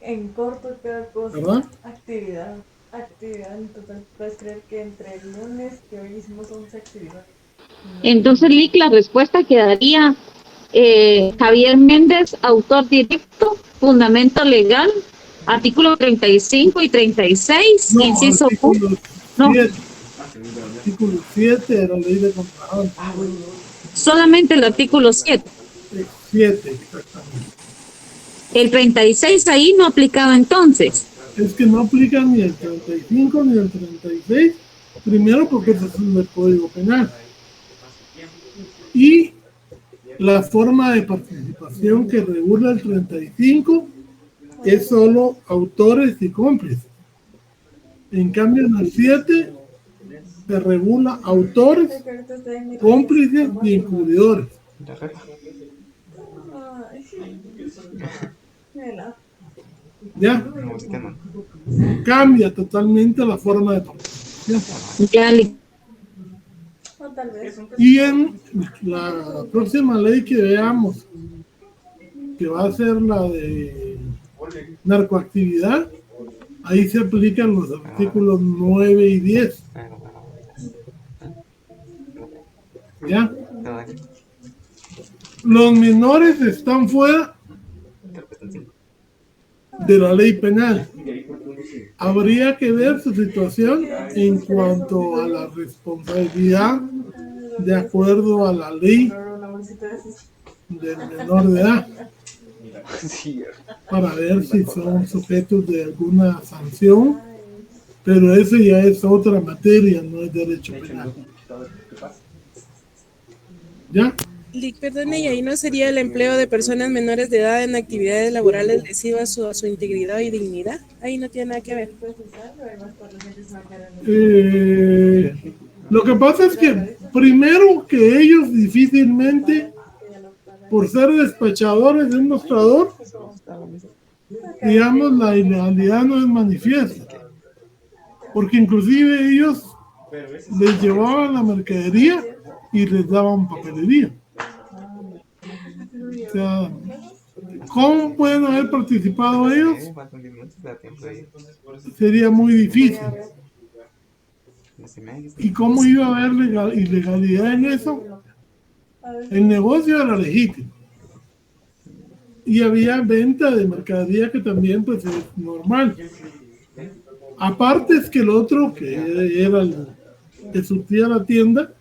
En corto cada cosa. ¿verdad? Actividad. Actividad en total. Puedes creer que entre el lunes que hoy hicimos 11 actividades. No. Entonces, Lick, la respuesta quedaría Javier Méndez, autor directo, fundamento legal, artículo 35 y 36, No, inciso Q. artículo No, 7, artículo 7 de la ley de contrabando. solamente el artículo 7. 7, exactamente. El 36 ahí no aplicaba entonces. Es que no aplica ni el 35 ni el 36, primero porque ese es el Código Penal. Y la forma de participación que regula el 35 es solo autores y cómplices. En cambio, en el 7 se regula autores, cómplices y encubridores. ¿Ya? Cambia totalmente la forma de participación. Ya, Lick. Y en la próxima ley que veamos, que va a ser la de narcoactividad, ahí se aplican los artículos 9 y 10. ¿Ya? Los menores están fuera de la ley penal. Habría que ver su situación en cuanto a la responsabilidad de acuerdo a la ley del menor de edad, para ver si son sujetos de alguna sanción, pero eso ya es otra materia, no es derecho penal. ¿Ya? Lick, perdone, y ahí no sería el empleo de personas menores de edad en actividades laborales lesivas a su integridad y dignidad. Ahí no tiene nada que ver. Lo que pasa es que primero que ellos difícilmente, por ser despachadores de un mostrador, digamos, la ilegalidad no es manifiesta, porque inclusive ellos les llevaban la mercadería y les daban papelería. O sea, ¿cómo pueden haber participado ellos? Sería muy difícil. ¿Y cómo iba a haber ilegalidad en eso? El negocio era legítimo. Y había venta de mercadería que también pues es normal. Aparte es que el otro, que era el que surtía la tienda,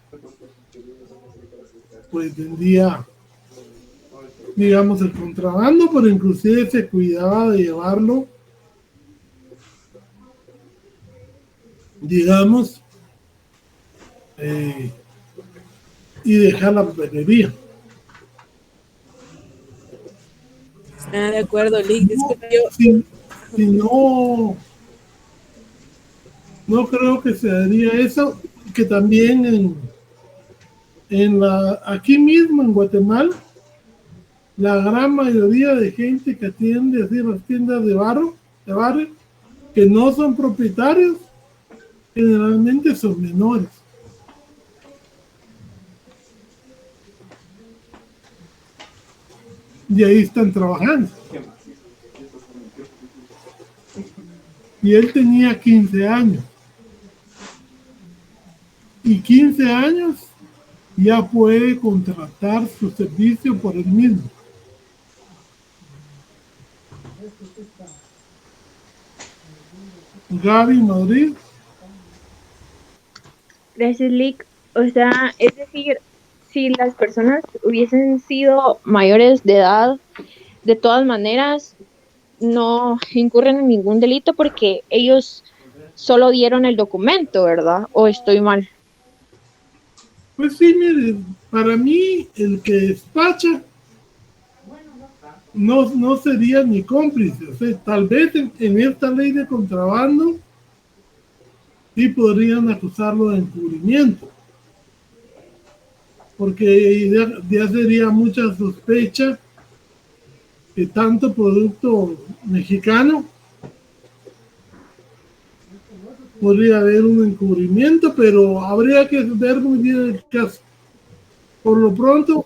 pues vendía, digamos, el contrabando, pero inclusive se cuidaba de llevarlo, digamos, y dejar la papelería. Ah, de acuerdo, Lick. Disculpe, yo. Si no, no creo que se daría eso, que también aquí mismo en Guatemala, la gran mayoría de gente que atiende así las tiendas de barrio, que no son propietarios, generalmente son menores. Y ahí están trabajando. Y él tenía 15 años. Y 15 años ya puede contratar su servicio por él mismo. Gaby Madrid. Gracias, Lick. O sea, es decir, si las personas hubiesen sido mayores de edad, de todas maneras, no incurren en ningún delito porque ellos solo dieron el documento, ¿verdad? ¿O estoy mal? Pues sí, mire, para mí el que despacha no sería ni cómplice. O sea, tal vez en esta ley de contrabando sí podrían acusarlo de encubrimiento, porque ya sería mucha sospecha que tanto producto mexicano podría haber un encubrimiento, pero habría que ver muy bien el caso. Por lo pronto,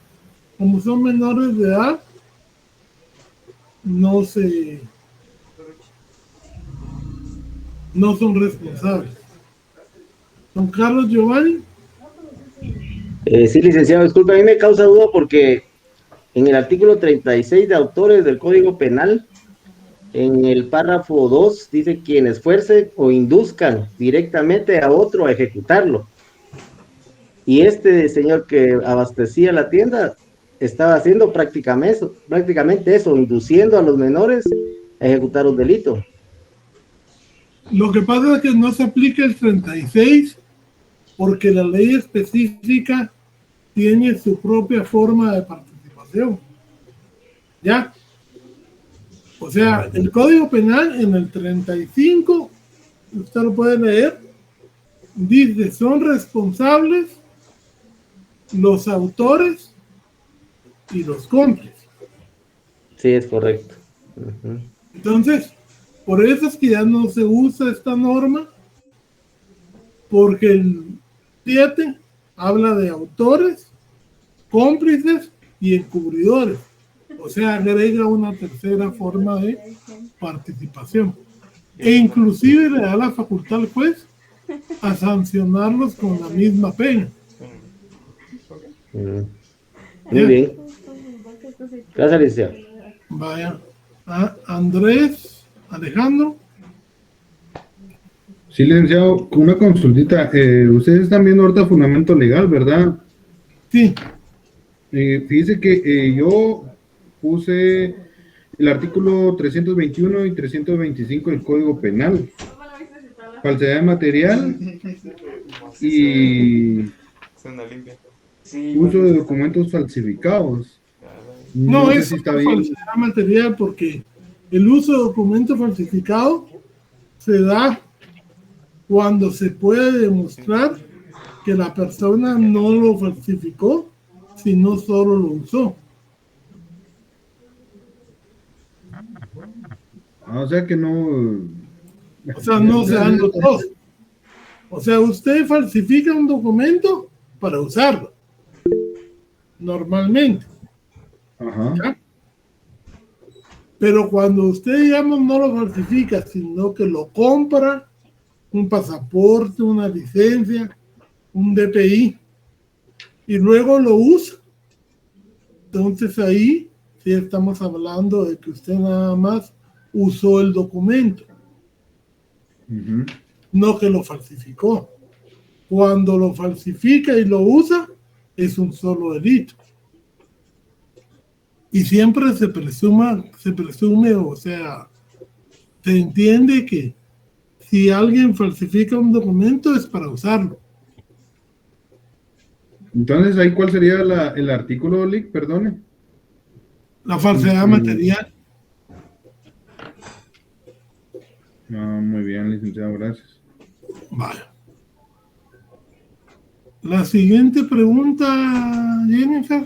como son menores de edad, no se no son responsables. Don Carlos Giovanni. Sí, licenciado, disculpe, a mí me causa duda porque en el artículo 36 de autores del Código Penal, en el párrafo 2, dice quienes fuercen o induzcan directamente a otro a ejecutarlo. Y este señor que abastecía la tienda estaba haciendo prácticamente eso, induciendo a los menores a ejecutar un delito. Lo que pasa es que no se aplica el 36 porque la ley específica tiene su propia forma de participación. ¿Ya? O sea, el Código Penal en el 35, usted lo puede leer, dice, son responsables los autores y los cómplices. Sí, es correcto. Uh-huh. Entonces, por eso es que ya no se usa esta norma, porque el 7 habla de autores, cómplices y encubridores. O sea, agrega una tercera forma de participación. E inclusive le da la facultad al juez a sancionarlos con la misma pena. Muy bien. Gracias, licenciado. Vaya. Andrés, Alejandro. Sí, licenciado, una consultita. Ustedes están viendo ahorita fundamento legal, ¿verdad? Sí. Fíjese que yo puse el artículo 321 y 325 del Código Penal. Falsedad de material y uso de documentos falsificados. No, sé es si está bien. falsedad material porque el uso de documento falsificado se da cuando se puede demostrar que la persona no lo falsificó, sino solo lo usó. O sea que no... O sea, no se dan los dos. O sea, usted falsifica un documento para usarlo. Normalmente. Ajá. ¿Ya? Pero cuando usted, digamos, no lo falsifica, sino que lo compra, un pasaporte, una licencia, un DPI, y luego lo usa, entonces ahí sí estamos hablando de que usted nada más usó el documento, no que lo falsificó. Cuando lo falsifica y lo usa, es un solo delito. Y siempre se presume, o sea, se entiende que si alguien falsifica un documento es para usarlo. Entonces, ¿ahí cuál sería el artículo, Lick? Perdone. La falsedad material. Muy bien, licenciado, gracias. Vale. La siguiente pregunta, Jennifer.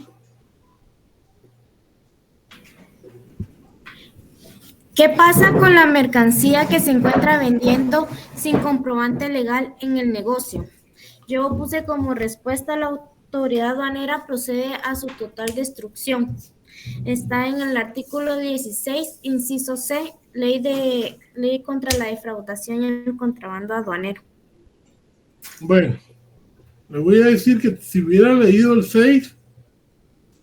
¿Qué pasa con la mercancía que se encuentra vendiendo sin comprobante legal en el negocio? Yo puse como respuesta: la autoridad aduanera procede a su total destrucción. Está en el artículo 16, inciso C, ley contra la defraudación y el contrabando aduanero. Bueno, le voy a decir que si hubiera leído el 6,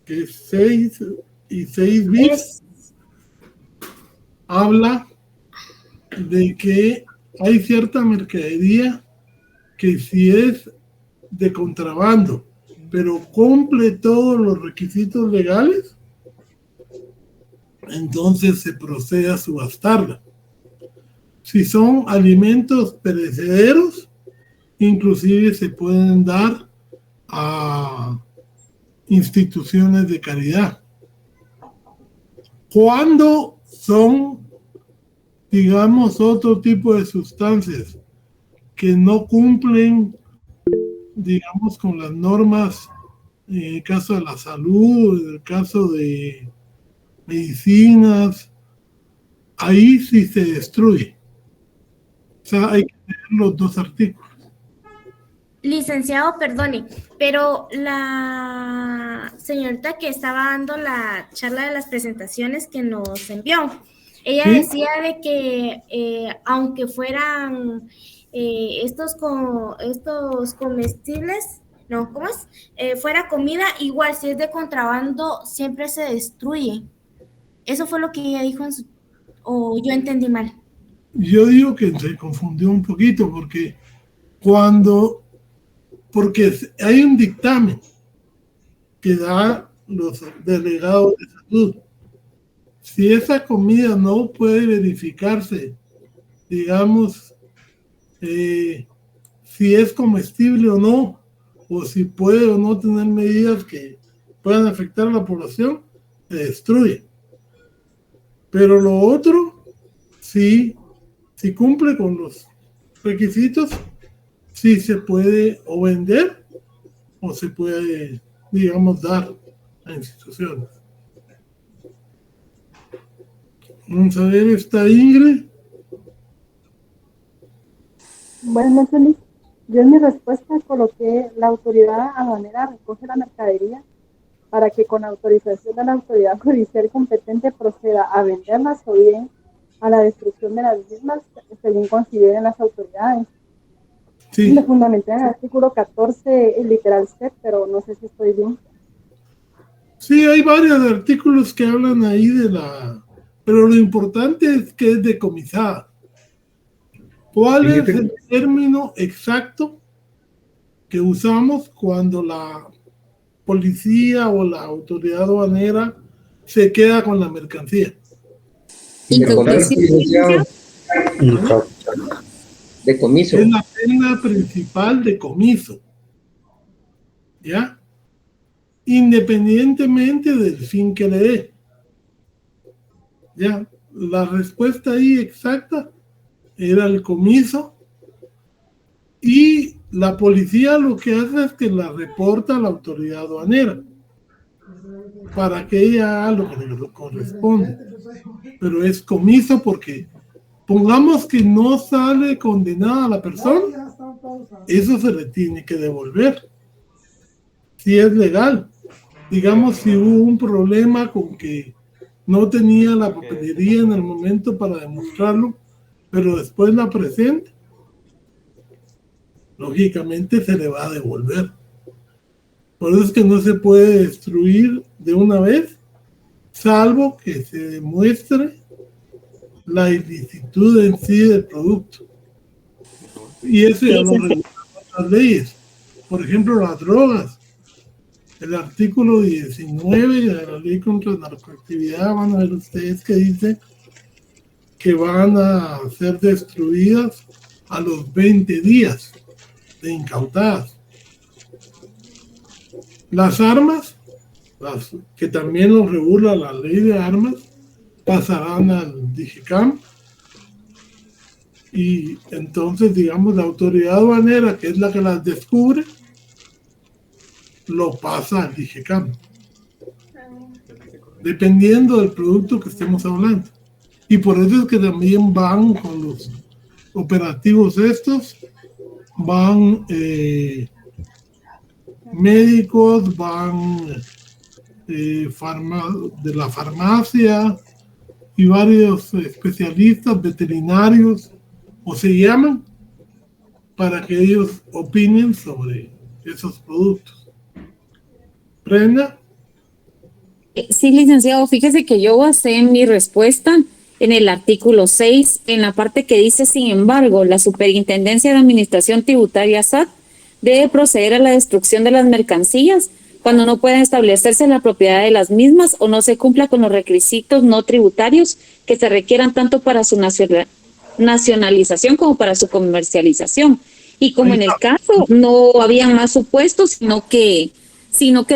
que es 6 y 6 bis, habla de que hay cierta mercadería que si es de contrabando, pero cumple todos los requisitos legales, entonces se procede a subastarla. Si son alimentos perecederos, inclusive se pueden dar a instituciones de caridad. Cuando son, digamos, otro tipo de sustancias que no cumplen, digamos, con las normas, en el caso de la salud, en el caso de medicinas, ahí sí se destruye. O sea, hay que tener los dos artículos. Licenciado, perdone, pero la señorita que estaba dando la charla de las presentaciones que nos envió, Ella ¿Sí? decía de que aunque fueran estos comestibles, no, ¿cómo es? Fuera comida, igual si es de contrabando, siempre se destruye. Eso fue lo que ella dijo o yo entendí mal. Yo digo que se confundió un poquito porque porque hay un dictamen que da los delegados de salud. Si esa comida no puede verificarse, digamos, si es comestible o no, o si puede o no tener medidas que puedan afectar a la población, se destruye. Pero lo otro, sí, si cumple con los requisitos, sí se puede o vender o se puede, digamos, dar a instituciones. Vamos a ver, está Ingrid. Buenas noches, Liz. Yo en mi respuesta coloqué la autoridad aduanera recoge la mercadería para que con autorización de la autoridad judicial competente proceda a venderlas o bien a la destrucción de las mismas según consideren las autoridades. Sí. Me fundamenté en el artículo 14, el literal C, pero no sé si estoy bien. Sí, hay varios artículos que hablan ahí pero lo importante es que es decomisada. ¿Cuál es el término exacto que usamos cuando la policía o la autoridad aduanera se queda con la mercancía? Decomiso. Es la pena principal de comiso. ¿Ya? Independientemente del fin que le dé. ¿Ya? La respuesta ahí exacta era el comiso, y la policía lo que hace es que la reporta a la autoridad aduanera para que ella haga lo que le corresponde, pero es comiso porque pongamos que no sale condenada la persona, eso se le tiene que devolver si es legal. Digamos, si hubo un problema con que no tenía la papelería en el momento para demostrarlo, pero después la presenta, lógicamente se le va a devolver. Por eso es que no se puede destruir de una vez, salvo que se demuestre la ilicitud en sí del producto. Y eso ya lo regulan otras leyes. Por ejemplo, las drogas. El artículo 19 de la ley contra la narcoactividad, van a ver ustedes que dice que van a ser destruidas a los 20 días de incautadas. Las armas, que también lo regula la ley de armas, pasarán al DIGECAM, y entonces, digamos, la autoridad aduanera, que es la que las descubre, lo pasa al DIGECAM, dependiendo del producto que estemos hablando. Y por eso es que también van con los operativos estos, van médicos, van de la farmacia y varios especialistas veterinarios, o se llaman, para que ellos opinen sobre esos productos. Brenda. Sí, licenciado, fíjese que yo basé en mi respuesta en el artículo 6, en la parte que dice, sin embargo, la Superintendencia de Administración Tributaria SAT debe proceder a la destrucción de las mercancías cuando no pueda establecerse la propiedad de las mismas o no se cumpla con los requisitos no tributarios que se requieran tanto para su nacionalización como para su comercialización. Y como en el caso no había más supuestos, sino que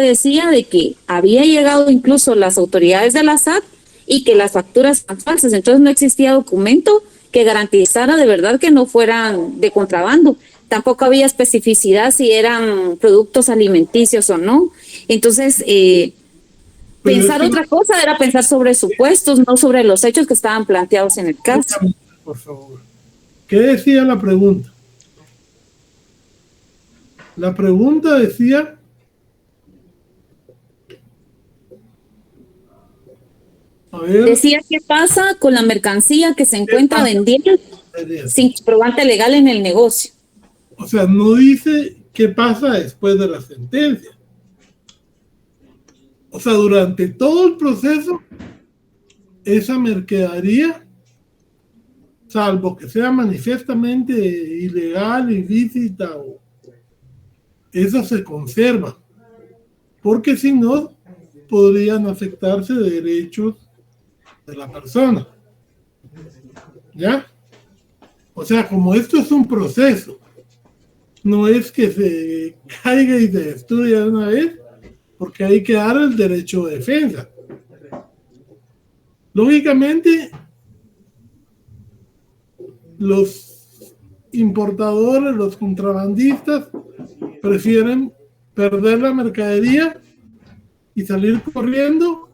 decía de que había llegado incluso las autoridades de la SAT y que las facturas eran falsas, entonces no existía documento que garantizara de verdad que no fueran de contrabando. Tampoco había especificidad si eran productos alimenticios o no. Entonces, pensar otra cosa era pensar sobre supuestos, no sobre los hechos que estaban planteados en el caso. Por favor. ¿Qué decía la pregunta? La pregunta decía... A ver, Decía, ¿qué pasa con la mercancía que se encuentra vendiendo sin comprobante legal en el negocio? o sea, no dice qué pasa después de la sentencia. O sea, durante todo el proceso, esa mercadería, salvo que sea manifiestamente ilegal, ilícita, esa se conserva, porque si no, podrían afectarse derechos de la persona. ¿Ya? O sea, como esto es un proceso, no es que se caiga y se destruya de una vez, porque hay que dar el derecho de defensa. Lógicamente, los importadores, los contrabandistas, prefieren perder la mercadería y salir corriendo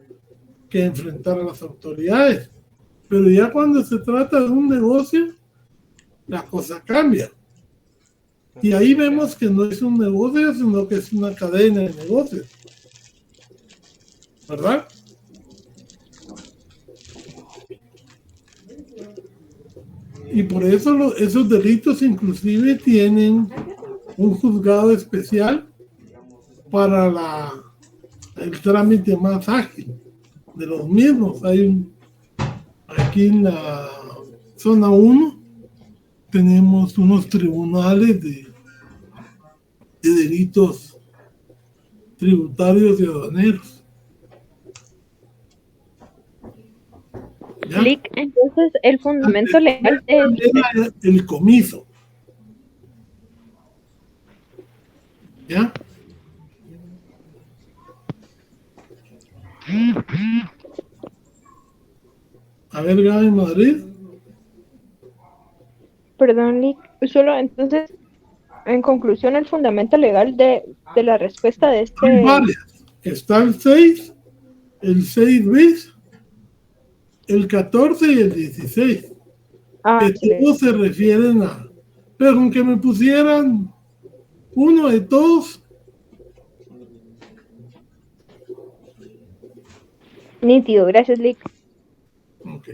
que enfrentar a las autoridades. Pero ya cuando se trata de un negocio, la cosa cambia. Y ahí vemos que no es un negocio, sino que es una cadena de negocios. ¿Verdad? Y por eso esos delitos inclusive tienen un juzgado especial para el trámite más ágil de los mismos. Aquí en la zona 1 tenemos unos tribunales de delitos tributarios y aduaneros. ¿Ya? Entonces, el fundamento legal es el comiso. ¿Ya? A ver, Gaby Madrid. Perdón, Lick, solo entonces, en conclusión, el fundamento legal de la respuesta de este... Hay varias. Está el 6, el 6 bis, el 14 y el 16. Que todos se refieren a... Pero con que me pusieran uno de todos. Nítido, gracias, Lick. Ok.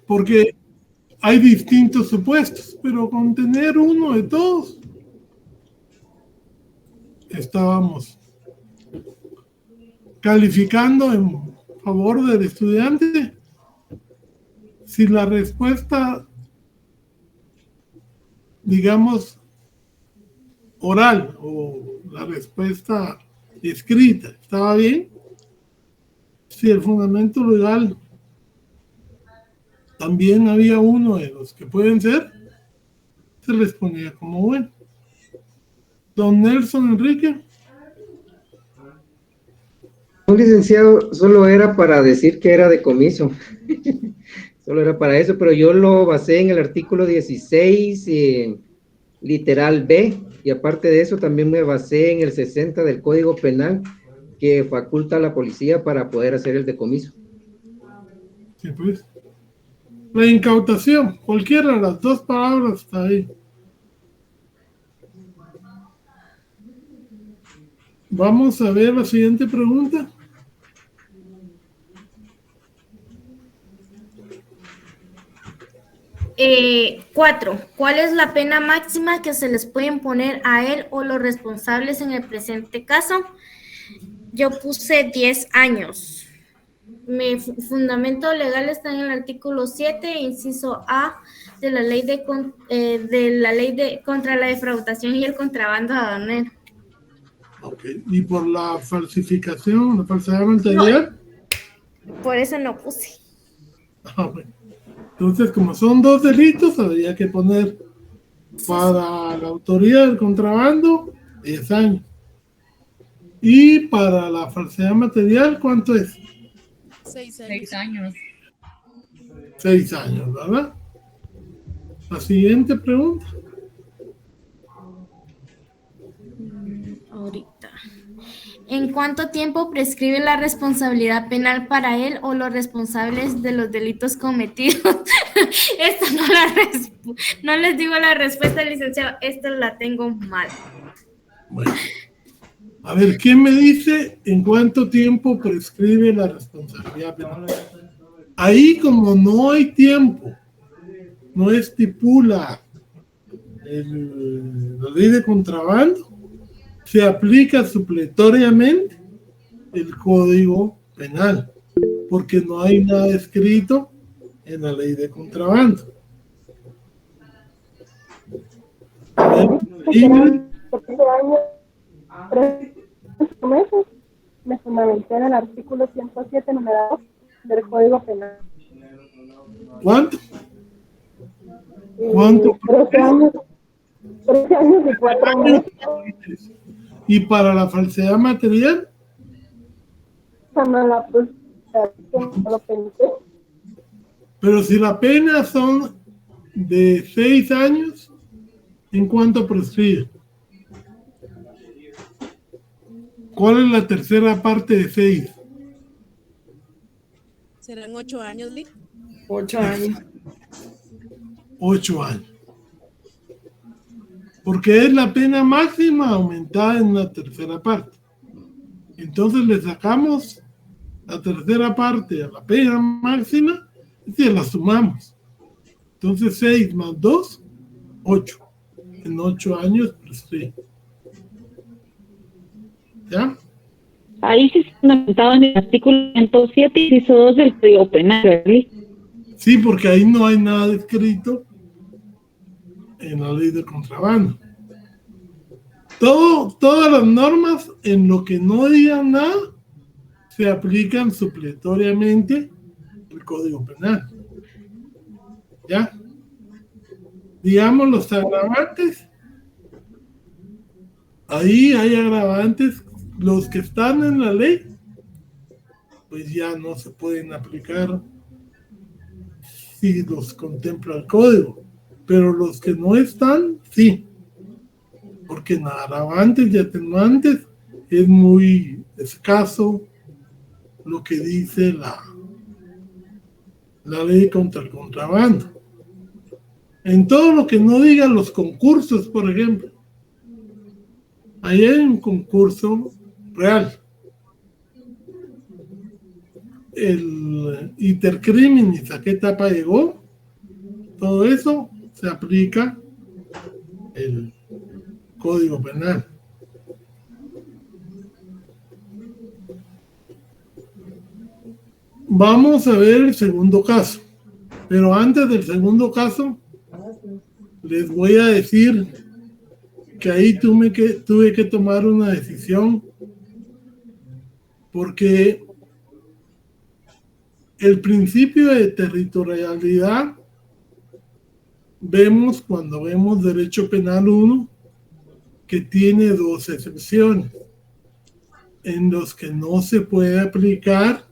Porque hay distintos supuestos, pero con tener uno de todos, estábamos calificando en favor del estudiante. Si la respuesta, digamos, oral o la respuesta escrita estaba bien, si el fundamento legal también había uno de los que pueden ser, se les ponía como bueno. Don Nelson Enrique. Un licenciado solo era para decir que era decomiso. Solo era para eso, pero yo lo basé en el artículo 16, literal B, y aparte de eso también me basé en el 60 del Código Penal, que faculta a la policía para poder hacer el decomiso. Sí, pues. La incautación, cualquiera de las dos palabras está ahí. Vamos a ver la siguiente pregunta. Cuatro. ¿Cuál es la pena máxima que se les puede imponer a él o los responsables en el presente caso? Yo puse 10 años. Mi fundamento legal está en el artículo 7, inciso A, de la ley contra la defraudación y el contrabando aduanero. Ok. ¿Y por la falsificación, la falsedad material? No, por eso no puse. Bueno. Entonces, como son dos delitos, habría que poner para la autoría del contrabando 10 años. Y para la falsedad material, ¿cuánto es? 6 años. 6 años, ¿verdad? La siguiente pregunta. Ahorita. ¿En cuánto tiempo prescribe la responsabilidad penal para él o los responsables de los delitos cometidos? Esta no les digo la respuesta, licenciado. Esta la tengo mal. Bueno. A ver, ¿quién me dice en cuánto tiempo prescribe la responsabilidad penal? Ahí, como no hay tiempo, no estipula la ley de contrabando, se aplica supletoriamente el Código Penal, porque no hay nada escrito en la ley de contrabando. Eran 13 años, 3 meses, me fundamenté en el artículo 107, número 2 del Código Penal. ¿Cuánto? ¿Cuánto? 13 años y 4 meses. ¿Y para la falsedad material? No la puse, no lo pensé. Pero si la pena son de 6 años, ¿en cuánto prescribe? ¿Cuál es la tercera parte de 6? ¿Serán 8 años, Lee? 8 años. 8 años. Porque es la pena máxima aumentada en una tercera parte. Entonces le sacamos la tercera parte a la pena máxima y se la sumamos. Entonces 6 más 2, 8. En 8 años prescribe. ¿Ya? Ahí sí se fundamentaba en el artículo 107 y inciso 2 del Código Penal, ¿verdad? Sí, porque ahí no hay nada escrito en la ley de contrabando. Todas las normas, en lo que no digan nada, se aplican supletoriamente el Código Penal. ¿Ya? Digamos los agravantes. Ahí hay agravantes, los que están en la ley, pues ya no se pueden aplicar si los contempla el código, pero los que no están, sí, porque en agravantes y atenuantes es muy escaso lo que dice la ley contra el contrabando. En todo lo que no digan los concursos, por ejemplo, ahí hay un concurso real. El intercriminis, a qué etapa llegó, todo eso se aplica el Código Penal. Vamos a ver el segundo caso, pero antes del segundo caso les voy a decir que ahí tuve que tomar una decisión, porque el principio de territorialidad vemos cuando vemos Derecho Penal 1 que tiene 2 excepciones en los que no se puede aplicar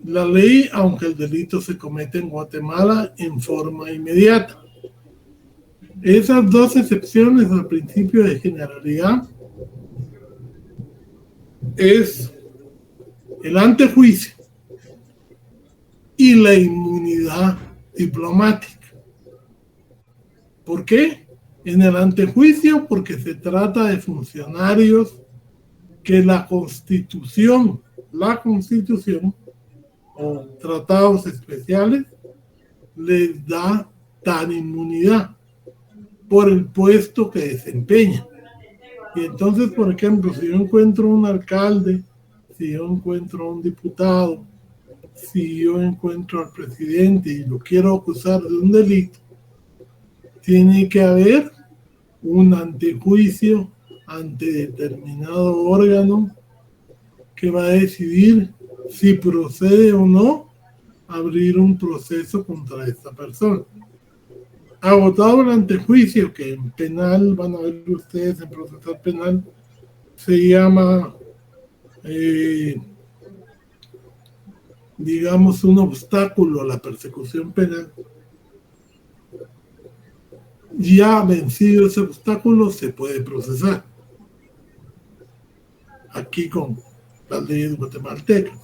la ley, aunque el delito se comete en Guatemala en forma inmediata. Esas 2 excepciones al principio de generalidad es el antejuicio y la inmunidad diplomática. ¿Por qué? En el antejuicio, porque se trata de funcionarios que la Constitución o tratados especiales les da tal inmunidad por el puesto que desempeñan. Y entonces, por ejemplo, si yo encuentro un alcalde, si yo encuentro un diputado, si yo encuentro al presidente y lo quiero acusar de un delito, tiene que haber un antejuicio ante determinado órgano que va a decidir si procede o no abrir un proceso contra esta persona. Agotado el antejuicio, que en penal, van a ver ustedes en procesal penal, se llama, digamos, un obstáculo a la persecución penal. Ya vencido ese obstáculo, se puede procesar. Aquí con las leyes guatemaltecas.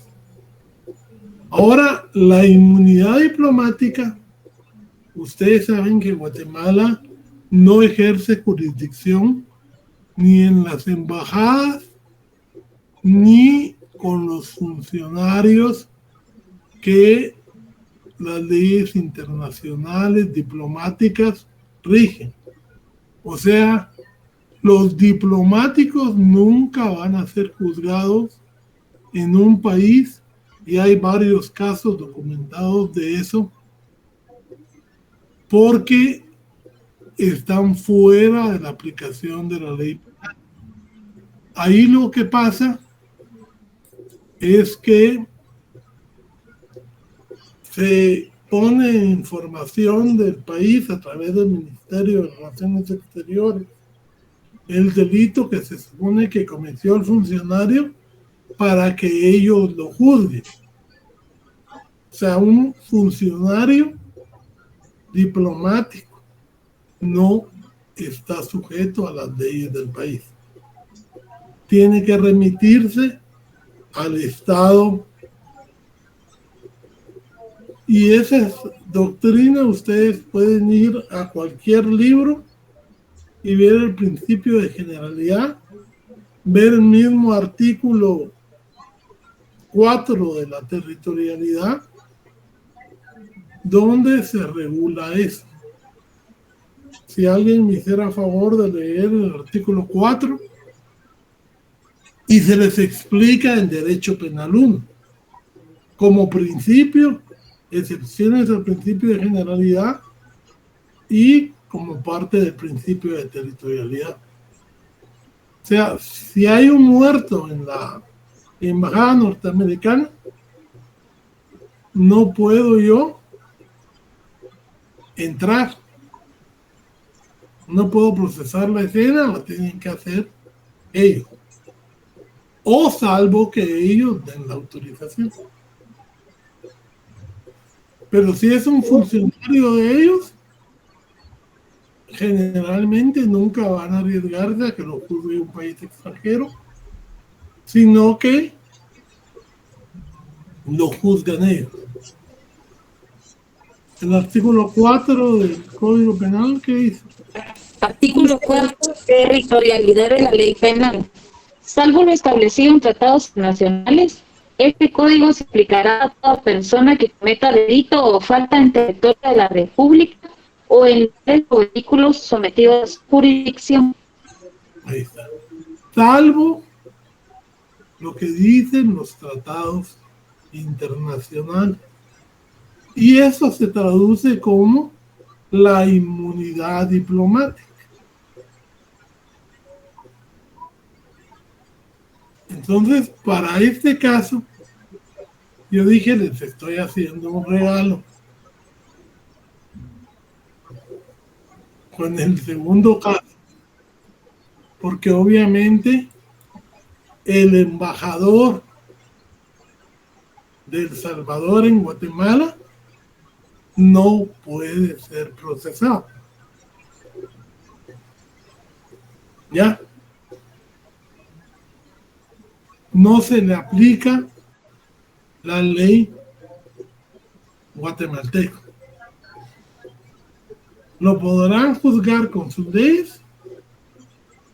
Ahora, la inmunidad diplomática, ustedes saben que Guatemala no ejerce jurisdicción ni en las embajadas ni con los funcionarios que las leyes internacionales diplomáticas rigen. O sea, los diplomáticos nunca van a ser juzgados en un país, y hay varios casos documentados de eso, porque están fuera de la aplicación de la ley. Ahí lo que pasa es que se pone información del país a través del Ministerio de Relaciones Exteriores el delito que se supone que cometió el funcionario para que ellos lo juzguen. O sea, un funcionario diplomático no está sujeto a las leyes del país. Tiene que remitirse al Estado. Y esa doctrina, ustedes pueden ir a cualquier libro y ver el principio de generalidad, ver el mismo artículo 4 de la territorialidad, donde se regula eso. Si alguien me hiciera favor de leer el artículo 4, y se les explica en Derecho Penal 1, como principio, excepciones al principio de generalidad y como parte del principio de territorialidad. O sea, si hay un muerto en la embajada norteamericana, no puedo yo entrar. No puedo procesar la escena, la tienen que hacer ellos. O salvo que ellos den la autorización. Pero si es un funcionario de ellos, generalmente nunca van a arriesgarse a que lo juzgue un país extranjero, sino que lo juzgan ellos. El artículo 4 del Código Penal, ¿qué dice? Artículo 4. Territorialidad de la ley penal. Salvo lo establecido en tratados internacionales, este código se aplicará a toda persona que cometa delito o falta en territorio de la República o en vehículos sometidos a su jurisdicción. Ahí está. Salvo lo que dicen los tratados internacionales. Y eso se traduce como la inmunidad diplomática. Entonces, para este caso, yo dije, les estoy haciendo un regalo. Con el segundo caso, porque obviamente el embajador de El Salvador en Guatemala no puede ser procesado. ¿Ya? No se le aplica la ley guatemalteca. Lo podrán juzgar con sus leyes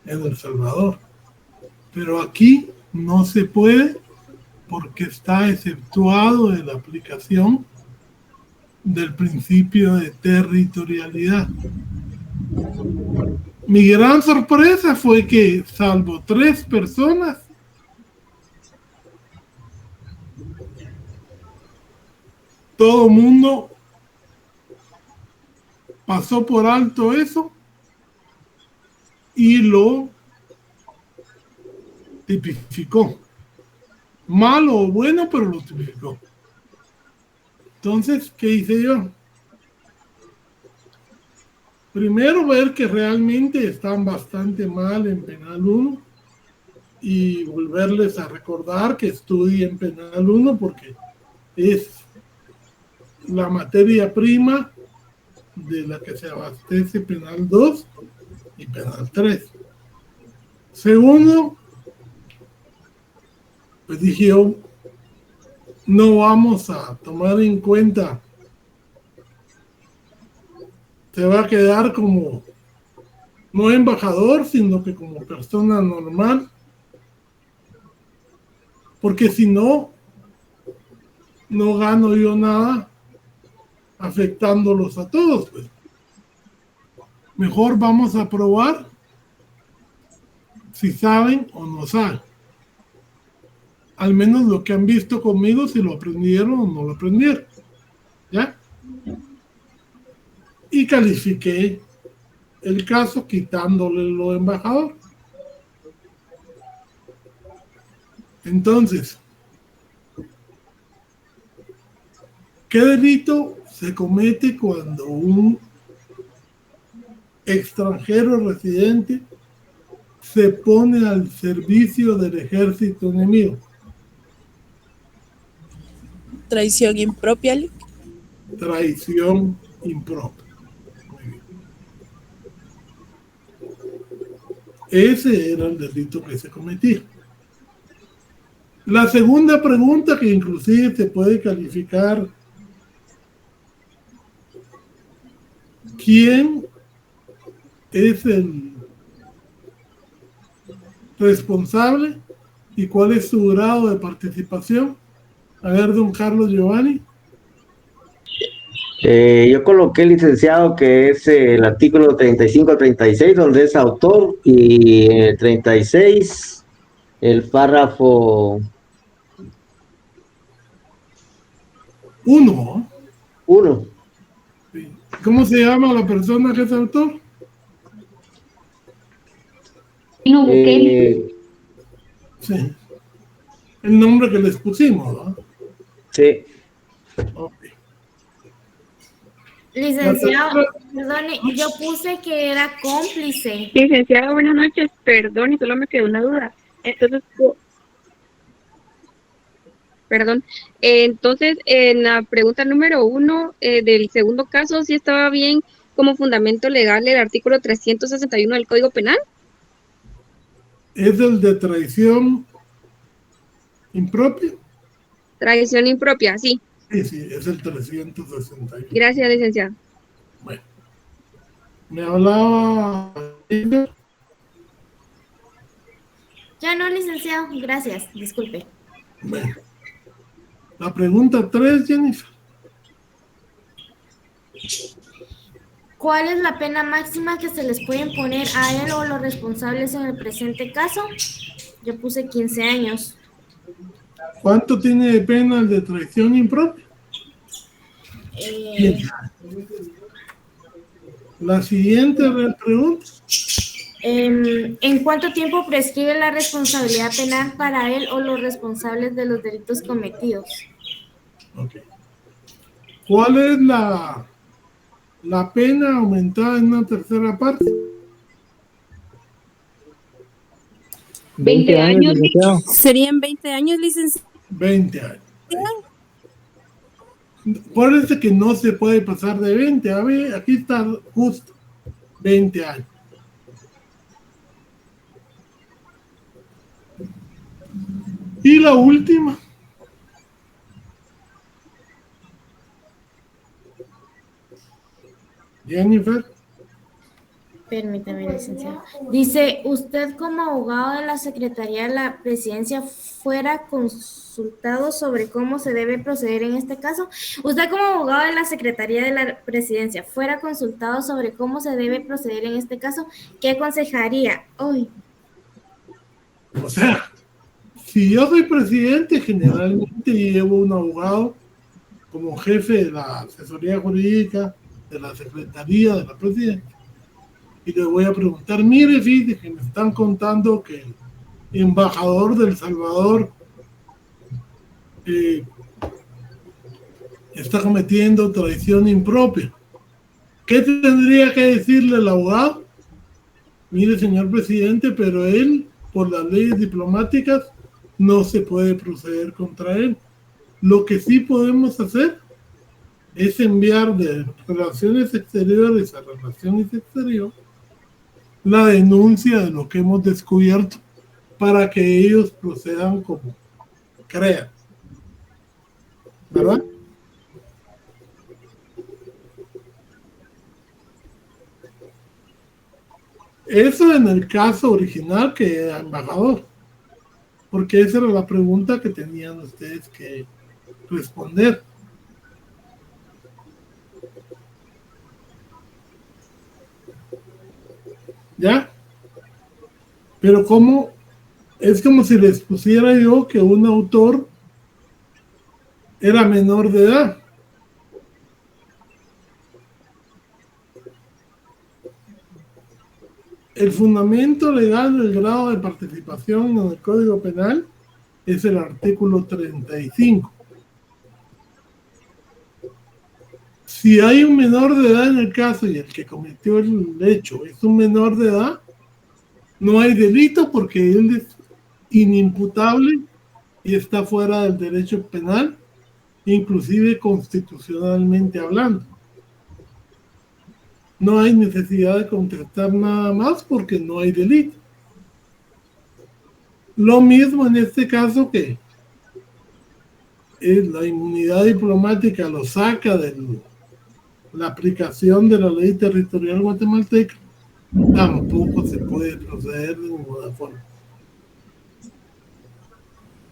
en El Salvador, pero aquí no se puede porque está exceptuado de la aplicación del principio de territorialidad. Mi gran sorpresa fue que, salvo 3 personas, todo el mundo pasó por alto eso y lo tipificó. Malo o bueno, pero lo tipificó. Entonces, ¿qué hice yo? Primero, ver que realmente están bastante mal en Penal 1 y volverles a recordar que estudien Penal 1 porque es la materia prima de la que se abastece Penal 2 y Penal 3. Segundo, pues dije yo, no vamos a tomar en cuenta, se va a quedar como no embajador, sino que como persona normal, porque si no, no gano yo nada afectándolos a todos, pues. Mejor vamos a probar si saben o no saben. Al menos lo que han visto conmigo, si lo aprendieron o no lo aprendieron. ¿Ya? Y califiqué el caso quitándole lo embajador. Entonces, ¿qué delito se comete cuando un extranjero residente se pone al servicio del ejército enemigo? Traición impropia. Traición impropia. Ese era el delito que se cometía. La segunda pregunta, que inclusive se puede calificar: ¿quién es el responsable y cuál es su grado de participación? A ver, don Carlos Giovanni. Yo coloqué, licenciado, que es el artículo 35 al 36, donde es autor, y en el 36, el párrafo 1. Sí. ¿Cómo se llama la persona que es autor? Sí. El nombre que les pusimos, ¿no? Sí. Okay. Licenciado, perdone, yo puse que era cómplice. Licenciado, buenas noches. Perdón, y solo me quedó una duda. Entonces, entonces, en la pregunta número 1 del segundo caso, ¿sí estaba bien como fundamento legal el artículo 361 del Código Penal? ¿Es el de traición impropia? Traición impropia, sí. Sí, es el 361. Gracias, licenciado. Bueno, me hablaba. Ya no, licenciado, gracias, disculpe. Bueno, la pregunta 3, Jennifer. ¿Cuál es la pena máxima que se les puede imponer a él o los responsables en el presente caso? Yo puse 15 años. ¿Cuánto tiene de pena el de traición impropia? La siguiente pregunta. ¿En cuánto tiempo prescribe la responsabilidad penal para él o los responsables de los delitos cometidos? Okay. ¿Cuál es la pena aumentada en una tercera parte? 20 años, licenciado. Serían 20 años, licenciado. 20 años. Acuérdense que no se puede pasar de 20. A ver, aquí está justo. 20 años. Y la última. Jennifer. Permítame, licenciado. Dice, ¿usted como abogado de la Secretaría de la Presidencia fuera consultado sobre cómo se debe proceder en este caso? ¿Usted como abogado de la Secretaría de la Presidencia fuera consultado sobre cómo se debe proceder en este caso? ¿Qué aconsejaría? Hoy. O sea, si yo soy presidente, generalmente llevo un abogado como jefe de la asesoría jurídica de la Secretaría de la Presidencia. Y le voy a preguntar, mire, fíjate que me están contando que el embajador de El Salvador está cometiendo traición impropia. ¿Qué tendría que decirle el abogado? Mire, señor presidente, pero él, por las leyes diplomáticas, no se puede proceder contra él. Lo que sí podemos hacer es enviar de Relaciones Exteriores a Relaciones Exteriores la denuncia de lo que hemos descubierto para que ellos procedan como crean. ¿Verdad? Eso en el caso original que era embajador, porque esa era la pregunta que tenían ustedes que responder. ¿Ya? Pero ¿cómo? Es como si les pusiera yo que un autor era menor de edad. El fundamento legal del grado de participación en el Código Penal es el artículo 35. Si hay un menor de edad en el caso y el que cometió el hecho es un menor de edad, no hay delito porque él es inimputable y está fuera del derecho penal, inclusive constitucionalmente hablando. No hay necesidad de contestar nada más porque no hay delito. Lo mismo en este caso que la inmunidad diplomática lo saca de la aplicación de la ley territorial guatemalteca, tampoco se puede proceder de ninguna forma.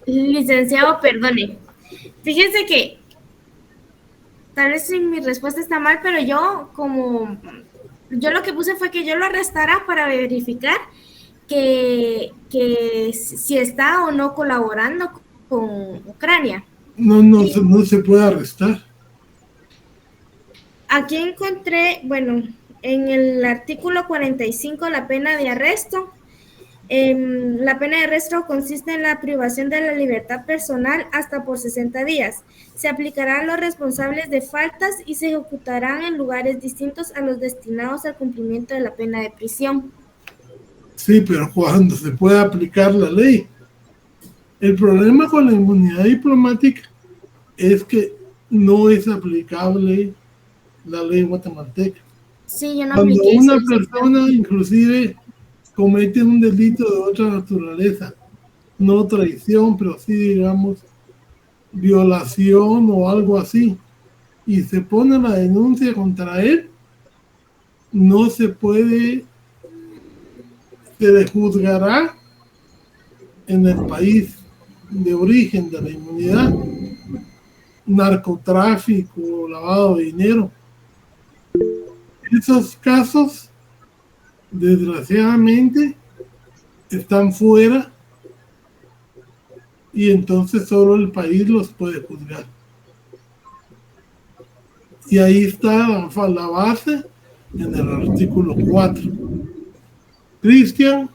Licenciado, perdone. Fíjese que tal vez mi respuesta está mal, pero yo lo que puse fue que yo lo arrestara para verificar que si está o no colaborando con Ucrania. No se puede arrestar. Aquí encontré, bueno, en el artículo 45, la pena de arresto. La pena de arresto consiste en la privación de la libertad personal hasta por 60 días. Se aplicará a los responsables de faltas y se ejecutarán en lugares distintos a los destinados al cumplimiento de la pena de prisión. Sí, pero cuando se puede aplicar la ley. El problema con la inmunidad diplomática es que no es aplicable la ley guatemalteca. Sí, yo no Cuando apliqué una eso. persona inclusive comete un delito de otra naturaleza, no traición, pero sí, digamos, violación o algo así, y se pone la denuncia contra él, no se puede, se le juzgará en el país de origen de la inmunidad, narcotráfico, lavado de dinero. Esos casos, desgraciadamente, están fuera y entonces solo el país los puede juzgar. Y ahí está la base en el artículo 4. Cristian.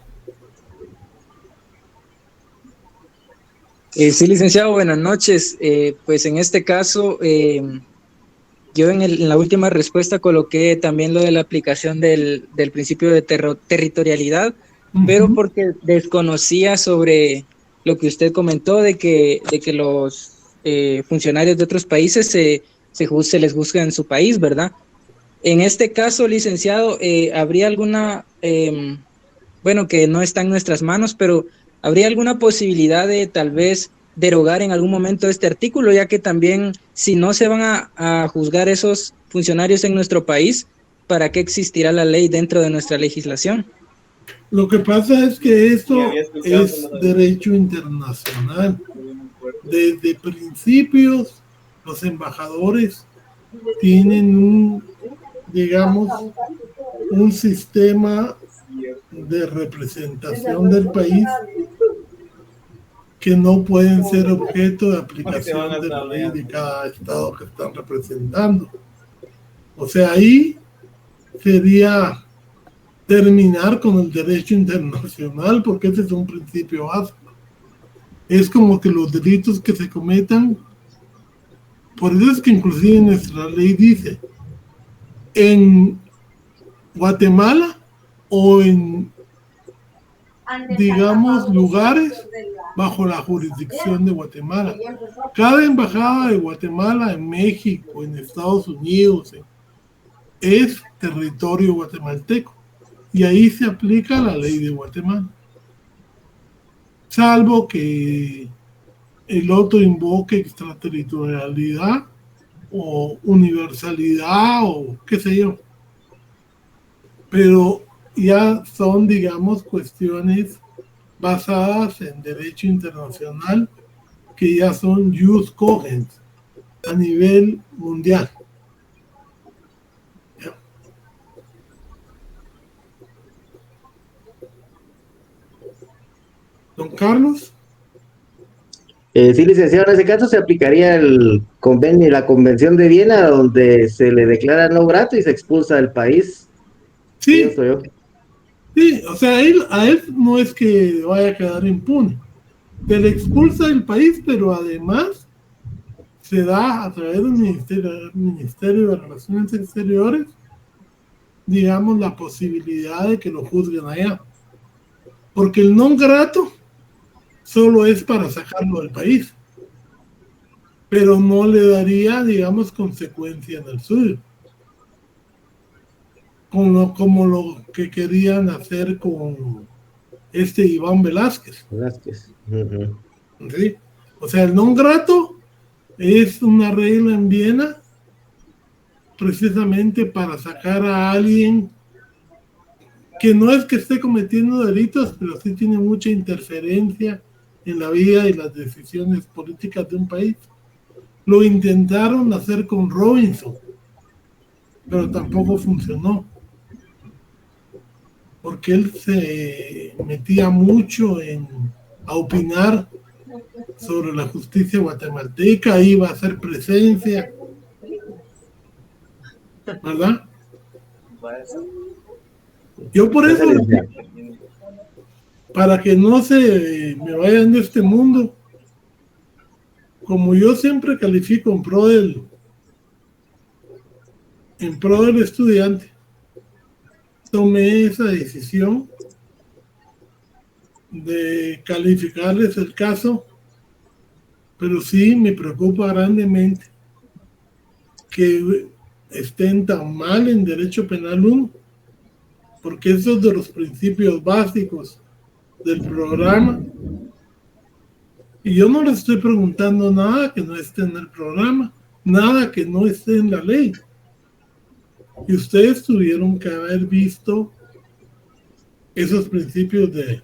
Sí, licenciado, buenas noches. Pues en este caso, yo en la última respuesta coloqué también lo de la aplicación del principio de territorialidad, pero porque desconocía sobre lo que usted comentó de que los funcionarios de otros países se les juzga en su país, ¿verdad? En este caso, licenciado, ¿habría alguna, bueno, que no está en nuestras manos, pero habría alguna posibilidad de tal vez derogar en algún momento este artículo, ya que también si no se van a juzgar esos funcionarios en nuestro país, ¿para qué existirá la ley dentro de nuestra legislación? Lo que pasa es que esto es derecho internacional. Desde principios, los embajadores tienen digamos, un sistema de representación del país que no pueden ser objeto de aplicación de la ley de cada estado que están representando. O sea, ahí sería terminar con el derecho internacional, porque ese es un principio básico. Es como que los delitos que se cometan, por eso es que inclusive nuestra ley dice, en Guatemala o en, digamos, lugares bajo la jurisdicción de Guatemala. Cada embajada de Guatemala en México, en Estados Unidos, es territorio guatemalteco. Y ahí se aplica la ley de Guatemala. Salvo que el otro invoque extraterritorialidad o universalidad o qué sé yo. Pero ya son, digamos, cuestiones basadas en derecho internacional, que ya son jus cogens a nivel mundial. ¿Ya? Don Carlos. Sí, licenciado, en ese caso se aplicaría el convenio, la Convención de Viena, donde se le declara no grato y se expulsa del país. Sí, Pienso yo. sí, o sea, a él no es que vaya a quedar impune. Se le expulsa del país, pero además se da a través del Ministerio de Relaciones Exteriores, digamos, la posibilidad de que lo juzguen allá. Porque el non grato solo es para sacarlo del país, pero no le daría, digamos, consecuencia en el suyo. Como lo que querían hacer con Iván Velázquez. ¿Sí? O sea, el non grato es una regla en Viena precisamente para sacar a alguien que no es que esté cometiendo delitos, pero sí tiene mucha interferencia en la vida y las decisiones políticas de un país. Lo intentaron hacer con Robinson, pero tampoco funcionó, porque él se metía mucho a opinar sobre la justicia guatemalteca, iba a hacer presencia, ¿verdad? Yo por eso, para que no se me vayan de este mundo, como yo siempre califico en pro del estudiante, tomé esa decisión de calificarles el caso, pero sí me preocupa grandemente que estén tan mal en Derecho Penal 1, porque eso es de los principios básicos del programa. Y yo no les estoy preguntando nada que no esté en el programa, nada que no esté en la ley. Y ustedes tuvieron que haber visto esos principios de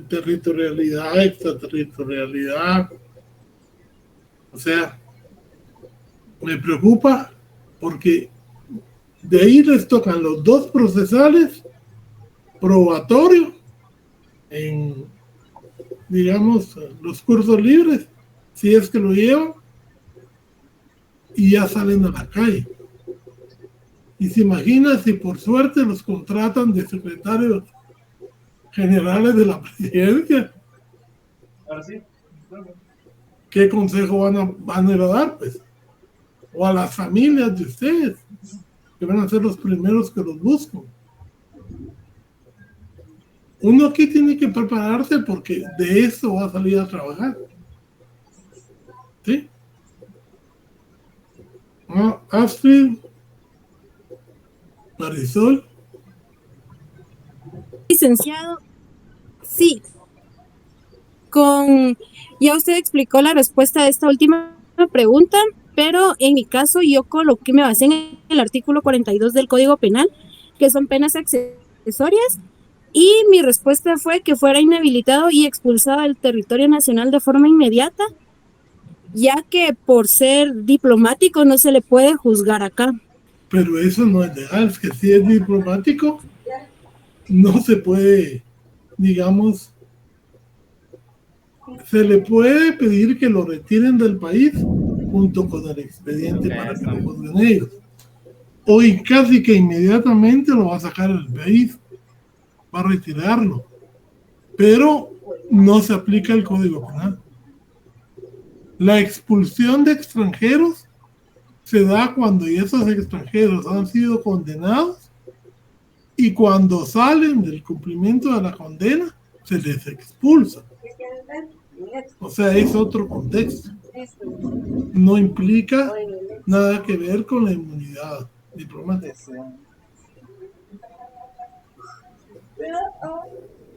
territorialidad, extraterritorialidad. O sea, me preocupa porque de ahí les tocan los dos procesales, probatorio, en, digamos, los cursos libres, si es que lo llevan, y ya salen a la calle. Y se imagina si por suerte los contratan de secretarios generales de la presidencia. ¿Qué consejo van a ir a dar, pues? O a las familias de ustedes, que van a ser los primeros que los buscan. Uno aquí tiene que prepararse porque de eso va a salir a trabajar. ¿Sí? Astrid, Marisol. Licenciado, sí. Ya usted explicó la respuesta a esta última pregunta, pero en mi caso yo me basé en el artículo 42 del Código Penal, que son penas accesorias, y mi respuesta fue que fuera inhabilitado y expulsado del territorio nacional de forma inmediata, ya que por ser diplomático no se le puede juzgar acá. Pero eso no es legal, es que si es diplomático, no se puede, digamos, se le puede pedir que lo retiren del país junto con el expediente para que lo juzguen ellos. Hoy casi que inmediatamente lo va a sacar del país, va a retirarlo, pero no se aplica el Código Penal. La expulsión de extranjeros se da cuando esos extranjeros han sido condenados y cuando salen del cumplimiento de la condena se les expulsa. O sea, es otro contexto. No implica nada que ver con la inmunidad diplomática.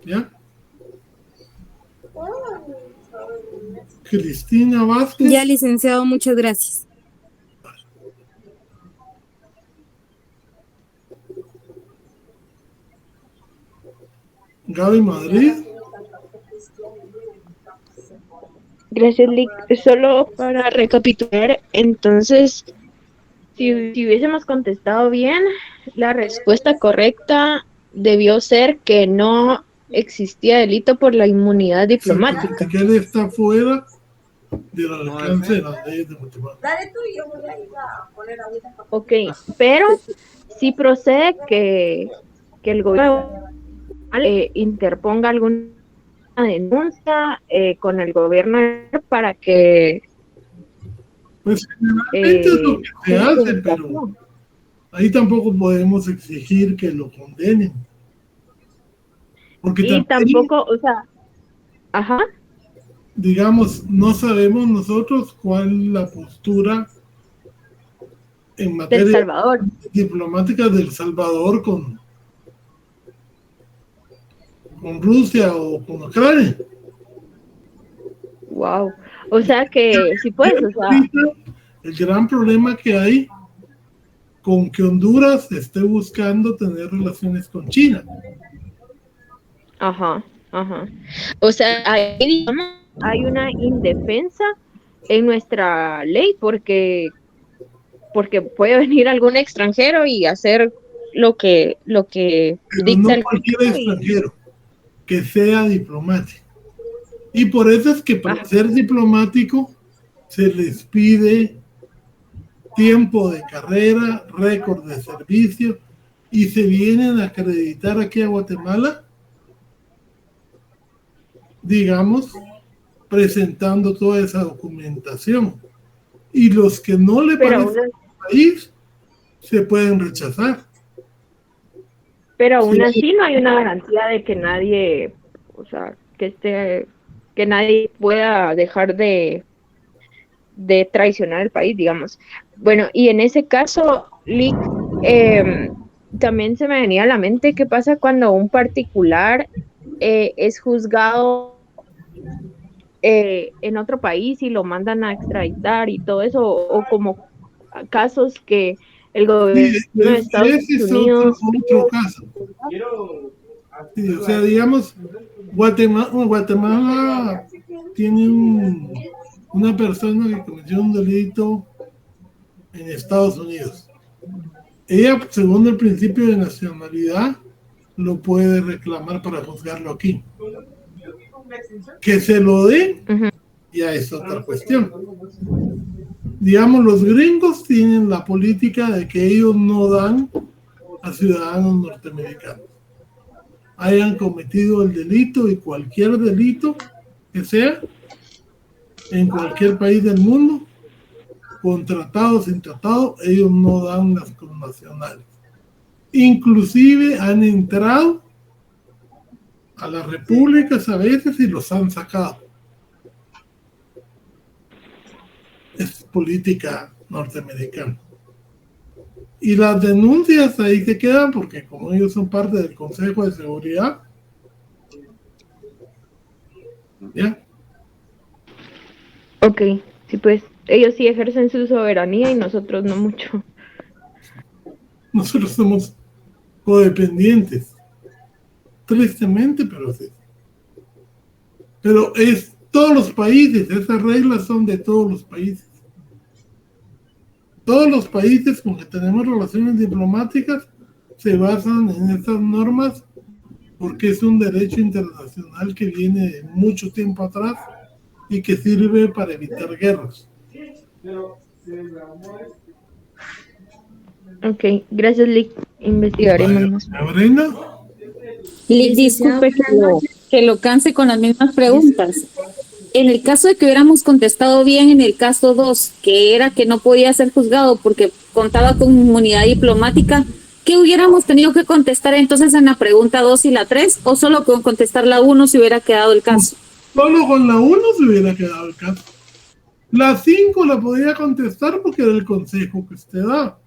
¿Ya? Cristina Vázquez. Ya, licenciado, muchas gracias. Gaby Madrid. Gracias, Lick. Solo para recapitular, entonces, si hubiésemos contestado bien, la respuesta correcta debió ser que no existía delito por la inmunidad diplomática. Que él está fuera del alcance de las leyes de Guatemala. Ok, pero sí procede que el gobierno interponga alguna denuncia con el gobierno para que pues generalmente es lo que se hace, pero ahí tampoco podemos exigir que lo condenen, porque y tampoco, o sea, ajá, digamos, no sabemos nosotros cuál es la postura en materia del Salvador. diplomática del Salvador con Rusia o con Ucrania. Wow. O sea que sí puedes, o sea, el gran problema que hay con que Honduras esté buscando tener relaciones con China. ajá. O sea, ahí digamos, hay una indefensa en nuestra ley porque puede venir algún extranjero y hacer lo que dicta el cualquier extranjero que sea diplomático. Y por eso es que para ser diplomático se les pide tiempo de carrera, récord de servicio, y se vienen a acreditar aquí a Guatemala, digamos, presentando toda esa documentación. Y los que no le parece al país se pueden rechazar. Pero aún así no hay una garantía de que nadie, o sea, que nadie pueda dejar de traicionar el país, digamos. Bueno, y en ese caso, Lick, también se me venía a la mente qué pasa cuando un particular es juzgado en otro país y lo mandan a extraditar y todo eso, o como casos que el gobierno de Estados Unidos... Otro caso. Sí, o sea, digamos, Guatemala tiene una persona que cometió un delito en Estados Unidos. Ella, según el principio de nacionalidad, lo puede reclamar para juzgarlo aquí. Que se lo den, ya es otra cuestión. Digamos, los gringos tienen la política de que ellos no dan a ciudadanos norteamericanos. Hayan cometido el delito y cualquier delito que sea en cualquier país del mundo, con tratado o sin tratado, ellos no dan las connacionales. Inclusive han entrado a las repúblicas a veces y los han sacado. Es política norteamericana. Y las denuncias ahí se quedan porque como ellos son parte del Consejo de Seguridad, ¿ya? Ok, sí, pues ellos sí ejercen su soberanía y nosotros no mucho. Nosotros somos codependientes. Tristemente, pero sí. Pero es todos los países, esas reglas son de todos los países. Todos los países con que tenemos relaciones diplomáticas se basan en estas normas porque es un derecho internacional que viene de mucho tiempo atrás y que sirve para evitar guerras. Ok, gracias, Lick. Investigaremos más. Brenda. Disculpe que lo canse con las mismas preguntas. En el caso de que hubiéramos contestado bien en el caso 2, que era que no podía ser juzgado porque contaba con inmunidad diplomática, ¿qué hubiéramos tenido que contestar entonces en la pregunta 2 y la 3? ¿O solo con contestar la 1 se hubiera quedado el caso? Solo con la 1 se hubiera quedado el caso. La 5 la podía contestar porque era el consejo que usted da.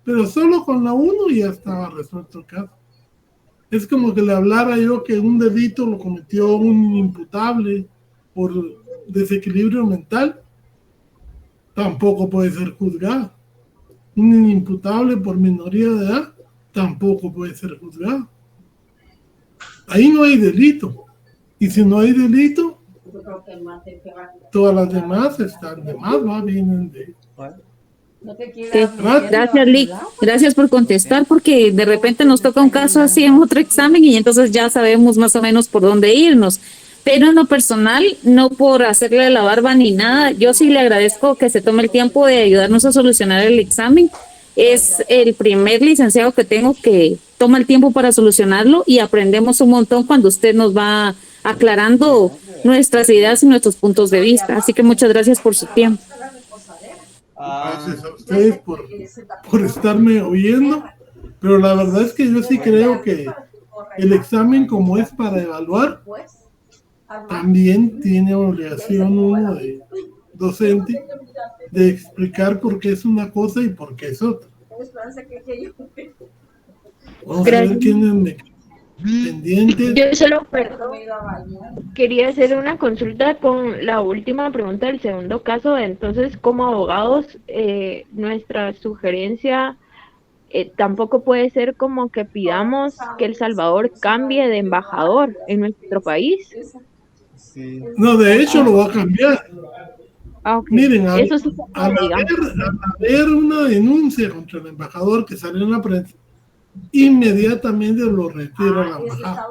Pero solo con la 1 ya estaba resuelto el caso. Es como que le hablara yo que un delito lo cometió un imputable por desequilibrio mental, tampoco puede ser juzgado. Un inimputable por minoría de edad, tampoco puede ser juzgado. ahí no hay delito. Y si no hay delito, todas las demás están de más, ¿va? Vienen de... Gracias, Lick. Gracias por contestar, porque de repente nos toca un caso así en otro examen y entonces ya sabemos más o menos por dónde irnos. Pero en lo personal, no por hacerle la barba ni nada, yo sí le agradezco que se tome el tiempo de ayudarnos a solucionar el examen. Es el primer licenciado que tengo que toma el tiempo para solucionarlo y aprendemos un montón cuando usted nos va aclarando nuestras ideas y nuestros puntos de vista. Así que muchas gracias por su tiempo. Gracias a ustedes por estarme oyendo, pero la verdad es que yo sí creo que el examen, como es para evaluar, también tiene obligación uno de docente de explicar por qué es una cosa y por qué es otra. Vamos a ver quiénes me pendientes. Yo solo, perdón, quería hacer una consulta con la última pregunta del segundo caso. Entonces, como abogados, nuestra sugerencia tampoco puede ser como que pidamos que El Salvador cambie de embajador en nuestro país. No, de hecho lo va a cambiar. Okay. Miren, eso sí, al haber una denuncia contra el embajador que salió en la prensa, inmediatamente lo retira la embajada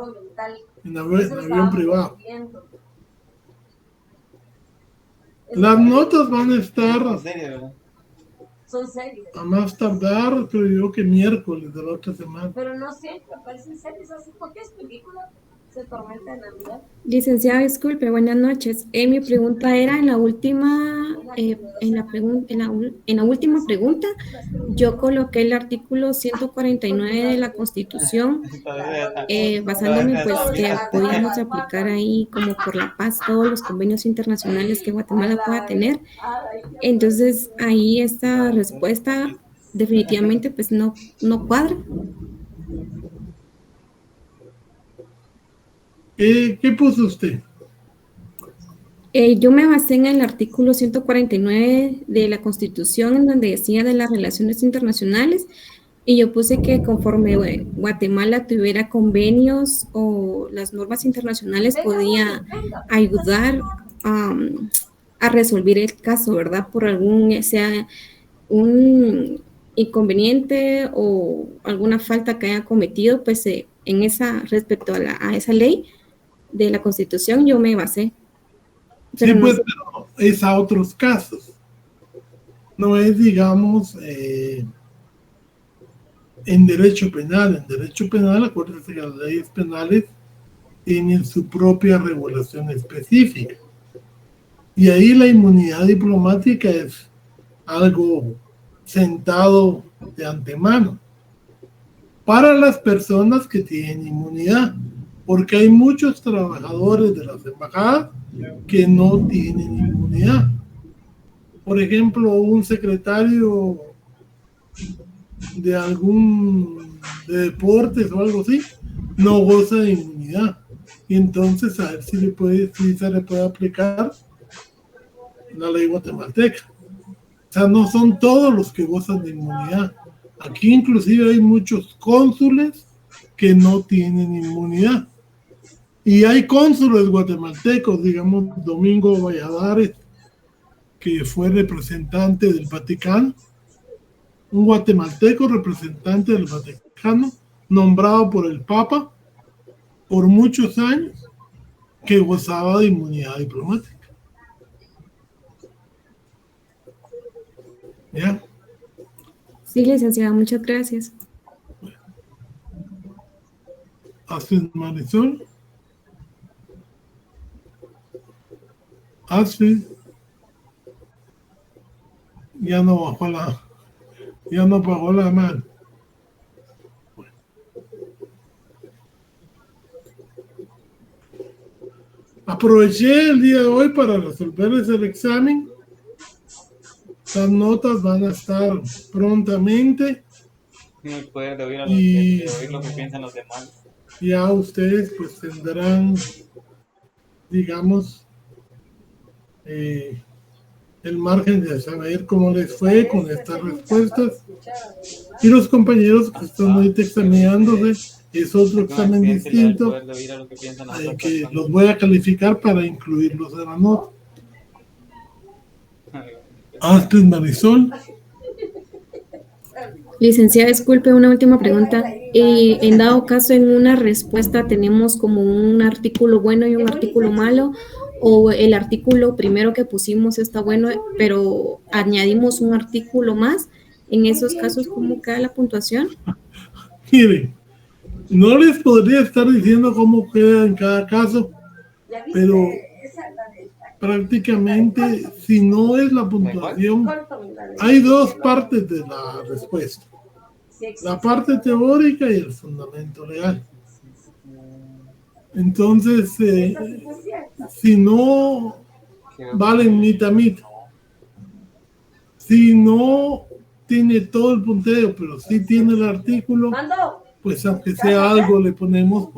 en avión privado. Las notas van a estar a más tardar, creo yo, que miércoles de la otra semana. Pero no siempre aparecen series así, porque es película. Tormenta de Navidad. Licenciada, disculpe, buenas noches. Mi pregunta era en la última, en la última pregunta, yo coloqué el artículo 149 de la Constitución, basándome pues que podíamos aplicar ahí como por la paz todos los convenios internacionales que Guatemala pueda tener. Entonces ahí esta respuesta definitivamente pues no cuadra. ¿Qué puso usted? Yo me basé en el artículo 149 de la Constitución, en donde decía de las relaciones internacionales, y yo puse que conforme Guatemala tuviera convenios o las normas internacionales podía ayudar a resolver el caso, ¿verdad? Por algún, sea un inconveniente o alguna falta que haya cometido, pues en esa, respecto a esa ley de la Constitución, yo me basé. Pero sí, pues, pero es a otros casos. No es, digamos, en derecho penal. En derecho penal, acuérdense que las leyes penales tienen su propia regulación específica. Y ahí la inmunidad diplomática es algo sentado de antemano para las personas que tienen inmunidad, porque hay muchos trabajadores de las embajadas que no tienen inmunidad. Por ejemplo, un secretario de de deportes o algo así no goza de inmunidad, y entonces a ver si se le puede aplicar la ley guatemalteca. O sea, no son todos los que gozan de inmunidad. Aquí inclusive hay muchos cónsules que no tienen inmunidad. Y hay cónsules guatemaltecos, digamos, Domingo Valladares, que fue representante del Vaticano, un guatemalteco representante del Vaticano, nombrado por el Papa por muchos años, que gozaba de inmunidad diplomática. ¿Ya? Sí, licenciada, muchas gracias. Astrid Marisol. Astrid. Ya no bajó la mano. Aproveché el día de hoy para resolverles el examen. Las notas van a estar prontamente. No pueden oír lo que piensan los demás. Ya ustedes pues tendrán, digamos, el margen de saber cómo les fue con estas respuestas. Y los compañeros que están ahorita examinándose es otro examen distinto que los voy a calificar para incluirlos en la nota. Astrid Marisol. Licenciada, disculpe, una última pregunta. En dado caso, en una respuesta tenemos como un artículo bueno y un artículo malo, o el artículo primero que pusimos está bueno, pero añadimos un artículo más. En esos casos, ¿cómo queda la puntuación? Miren, no les podría estar diciendo cómo queda en cada caso, pero prácticamente, si no es la puntuación, hay dos partes de la respuesta: la parte teórica y el fundamento legal. Entonces, si no valen mitad. Si no tiene todo el punteo, pero sí tiene el artículo, pues aunque sea algo le ponemos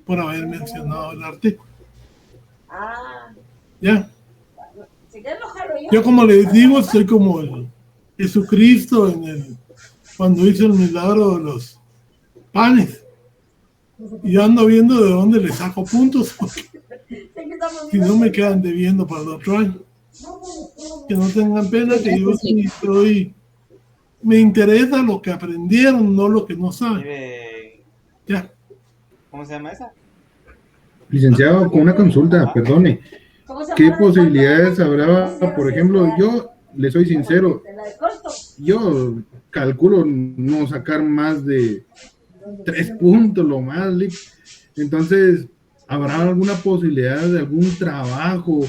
por haber mencionado el artículo. ¿Ya? Yo, como les digo, soy como el Jesucristo cuando hizo el milagro de los panes. Y yo ando viendo de dónde le saco puntos, porque si no me quedan debiendo para el otro año. Que no tengan pena, que yo sí estoy... Me interesa lo que aprendieron, no lo que no saben. Ya. ¿Cómo se llama esa? Licenciado, con una consulta, perdone. ¿Qué posibilidades habrá? Por ejemplo, yo le soy sincero, yo calculo no sacar más de 3 puntos, lo más. Entonces, ¿habrá alguna posibilidad de algún trabajo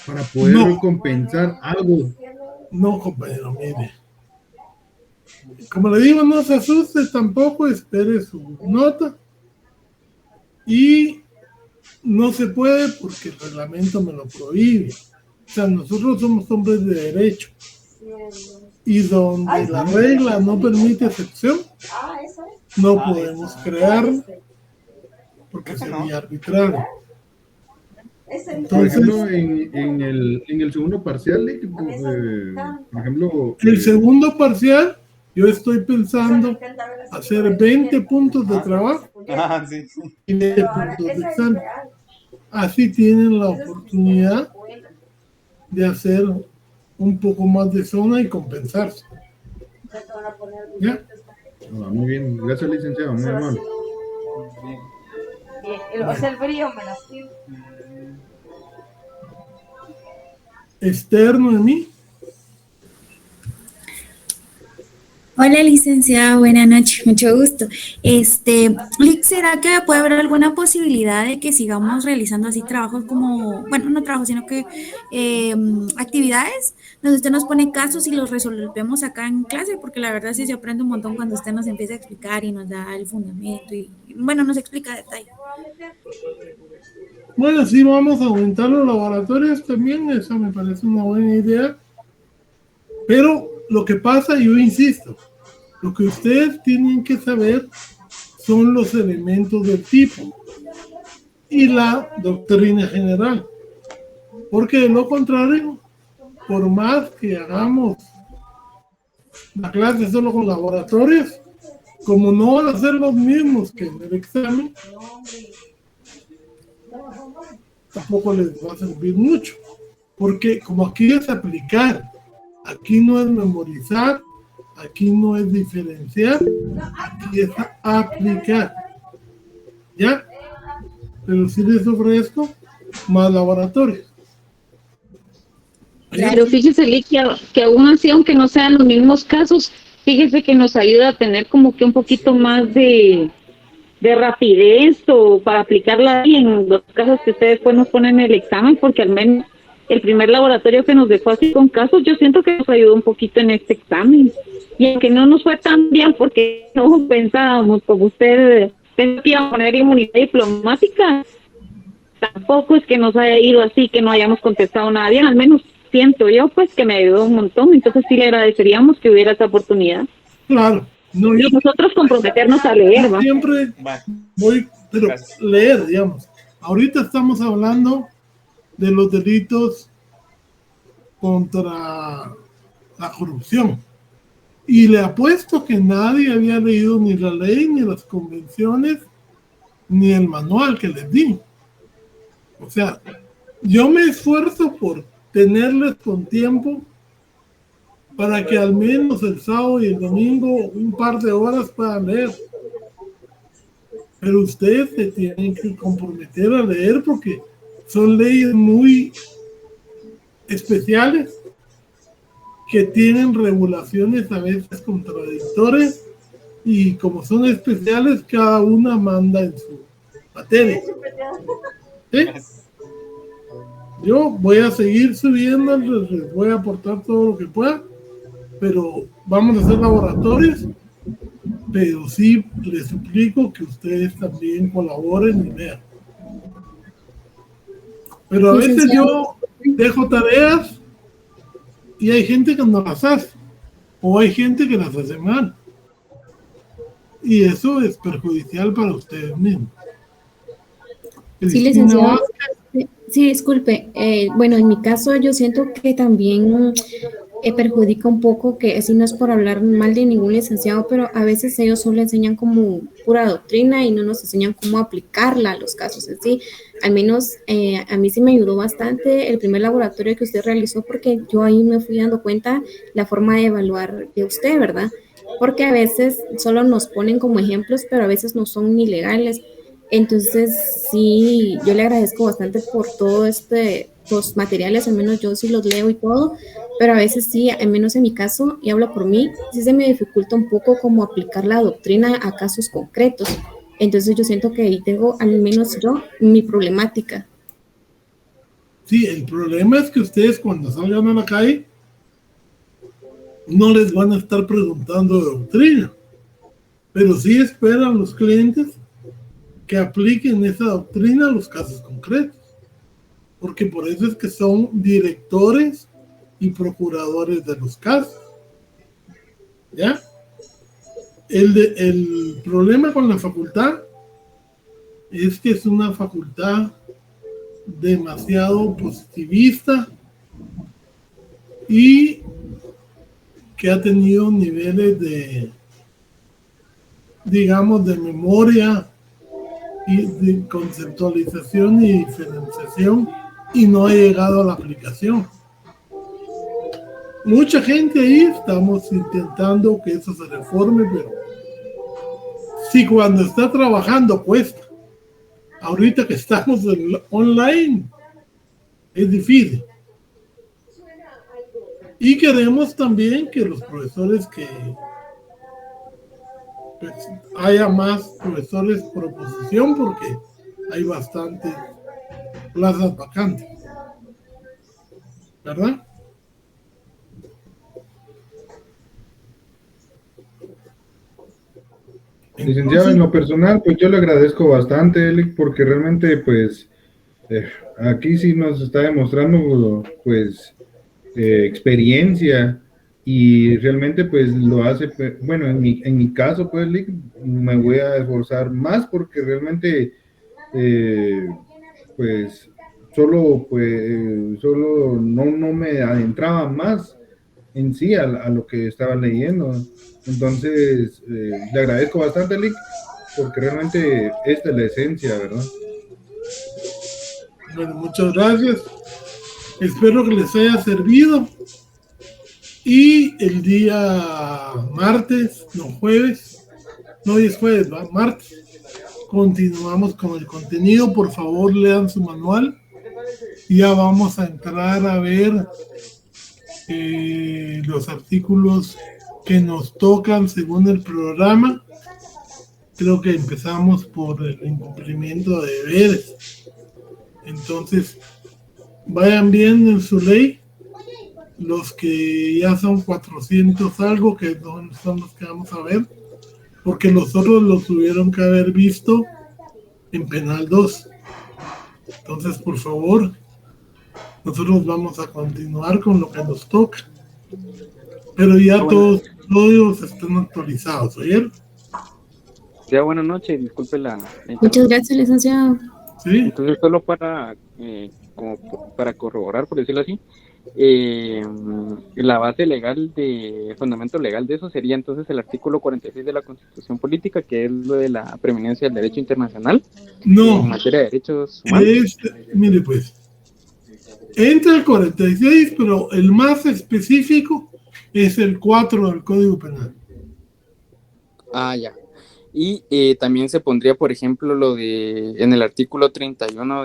para poder compensar algo? No, compañero, mire. Como le digo, no se asuste tampoco, espere su nota. Y no se puede porque el reglamento me lo prohíbe. O sea, nosotros somos hombres de derecho. Y donde la regla no permite excepción, no podemos crear, porque sería arbitrario. Por ejemplo, en el segundo parcial, por ejemplo... El segundo parcial, yo estoy pensando hacer 20 puntos de trabajo y 20 puntos de examen. Así tienen la oportunidad de hacer un poco más de zona y compensarse. ¿Ya? Muy bien, gracias, licenciado, muy amable. O sea, el brillo me lastima. Esther Noemí. Hola, licenciada, buenas noches, mucho gusto. ¿Será que puede haber alguna posibilidad de que sigamos realizando así trabajos como, bueno, no trabajos, sino que actividades donde usted nos pone casos y los resolvemos acá en clase? Porque la verdad sí se aprende un montón cuando usted nos empieza a explicar y nos da el fundamento y bueno, nos explica detalle. Bueno, sí, vamos a aumentar los laboratorios también, eso me parece una buena idea. Pero lo que pasa, yo insisto, lo que ustedes tienen que saber son los elementos del tipo y la doctrina general. Porque de lo contrario, por más que hagamos la clase solo con laboratorios, como no van a ser los mismos que en el examen, tampoco les va a servir mucho. Porque como aquí es aplicar, aquí no es memorizar, aquí no es diferenciar, aquí es aplicar. ¿Ya? Pero sí les ofrezco más laboratorios. Claro, fíjese, Ligia, que aún así, aunque no sean los mismos casos, fíjese que nos ayuda a tener como que un poquito más de rapidez o para aplicarla ahí en los casos que ustedes después nos ponen en el examen, porque al menos el primer laboratorio que nos dejó así con casos, yo siento que nos ayudó un poquito en este examen. Y aunque no nos fue tan bien porque no pensábamos, como usted pensó que iba a poner inmunidad diplomática, tampoco es que nos haya ido así, que no hayamos contestado nada bien, al menos siento yo pues que me ayudó un montón, entonces sí le agradeceríamos que hubiera esa oportunidad. Claro. No, y nosotros comprometernos a leer, ¿va? Siempre voy, pero leer, digamos. Ahorita estamos hablando de los delitos contra la corrupción. Y le apuesto que nadie había leído ni la ley, ni las convenciones, ni el manual que les di. O sea, yo me esfuerzo por tenerles con tiempo para que al menos el sábado y el domingo un par de horas puedan leer. Pero ustedes se tienen que comprometer a leer porque son leyes muy especiales que tienen regulaciones a veces contradictorias y como son especiales, cada una manda en su materia. ¿Sí? Yo voy a seguir subiendo, les voy a aportar todo lo que pueda, pero vamos a hacer laboratorios, pero sí les suplico que ustedes también colaboren y vean. Pero a veces yo dejo tareas y hay gente que no las hace, o hay gente que las hace mal. Y eso es perjudicial para ustedes mismos. Sí, licenciado. Sí, disculpe. Bueno, en mi caso yo siento que también perjudica un poco, que así no es por hablar mal de ningún licenciado, pero a veces ellos solo enseñan como pura doctrina y no nos enseñan cómo aplicarla a los casos en sí. Al menos a mí sí me ayudó bastante el primer laboratorio que usted realizó, porque yo ahí me fui dando cuenta la forma de evaluar de usted, ¿verdad? Porque a veces solo nos ponen como ejemplos, pero a veces no son ni legales. Entonces, sí, yo le agradezco bastante por todo los materiales, al menos yo sí los leo y todo, pero a veces sí, al menos en mi caso, y hablo por mí, sí se me dificulta un poco como aplicar la doctrina a casos concretos. Entonces yo siento que ahí tengo, al menos yo, mi problemática. Sí, el problema es que ustedes cuando salgan a la calle no les van a estar preguntando de doctrina, pero sí esperan los clientes que apliquen esa doctrina a los casos concretos, porque por eso es que son directores y procuradores de los casos. ¿Ya? El problema con la facultad es que es una facultad demasiado positivista y que ha tenido niveles de, digamos, de memoria y de conceptualización y diferenciación, y no ha llegado a la aplicación. Mucha gente ahí estamos intentando que eso se reforme, pero si cuando está trabajando cuesta, ahorita que estamos online es difícil. Y queremos también que los profesores pues, haya más profesores por oposición, porque hay bastantes plazas vacantes, ¿verdad? Licenciado, en lo personal, pues yo le agradezco bastante, Elic, porque realmente, pues, aquí sí nos está demostrando, pues, experiencia, y realmente, pues, lo hace, bueno, en mi caso, pues, Elic, me voy a esforzar más, porque realmente, pues, solo no me adentraba más en sí a lo que estaba leyendo. Entonces, le agradezco bastante, Lick, porque realmente esta es la esencia, ¿verdad? Bueno, muchas gracias. Espero que les haya servido. Y el día martes, no jueves, no hoy es jueves, ¿va? Martes, continuamos con el contenido. Por favor, lean su manual. Ya vamos a entrar a ver los artículos que nos tocan según el programa. Creo que empezamos por el incumplimiento de deberes. Entonces, vayan bien en su ley. Los que ya son 400 algo, que son los que vamos a ver, porque los otros los tuvieron que haber visto en Penal 2. Entonces, por favor, nosotros vamos a continuar con lo que nos toca. Pero ya todos están actualizados, ¿oyeron? Ya, buenas noches, disculpe la Muchas gracias, licenciado. ¿Sí? Entonces, solo para corroborar, por decirlo así, la base legal fundamento legal de eso sería entonces el artículo 46 de la Constitución Política, que es lo de la preeminencia del derecho internacional en materia de derechos humanos. Mire pues, entra el 46, pero el más específico es el 4 del Código Penal. Ah, ya. Y también se pondría, por ejemplo, lo de en el artículo 31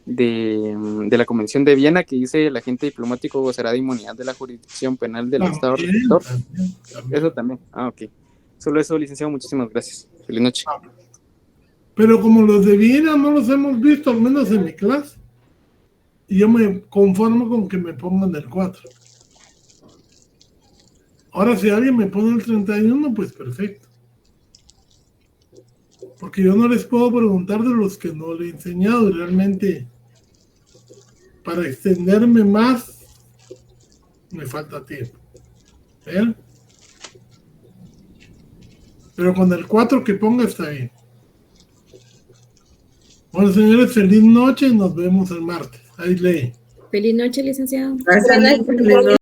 de la Convención de Viena, que dice el agente diplomático gozará de inmunidad de la jurisdicción penal del Estado receptor. Eso también. Ah, ok. Solo eso, licenciado. Muchísimas gracias. Feliz noche. Pero como los de Viena no los hemos visto, al menos en mi clase, y yo me conformo con que me pongan el 4. Ahora, si alguien me pone el 31, pues perfecto. Porque yo no les puedo preguntar de los que no le he enseñado, y realmente para extenderme más me falta tiempo. ¿Ven? Pero con el 4 que ponga está bien. Bueno, señores, feliz noche y nos vemos el martes. Ahí lee. Feliz noche, licenciado. Feliz noche.